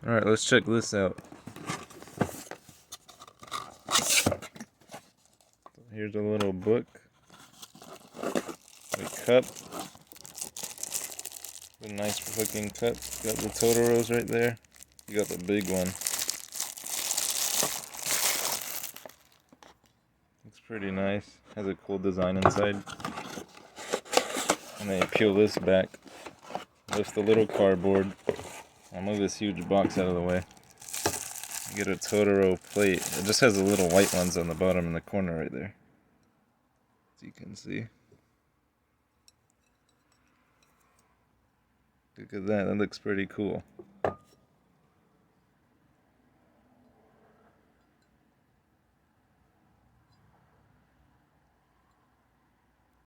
Alright, let's check this out. Here's a little book. A cup. A nice looking cup. Got the Totoros right there. You got the big one. Looks pretty nice. Has a cool design inside. And then you peel this back. Lift the little cardboard. I'll move this huge box out of the way. You get a Totoro plate. It just has the little white ones on the bottom in the corner right there. As you can see. Look at that. That looks pretty cool.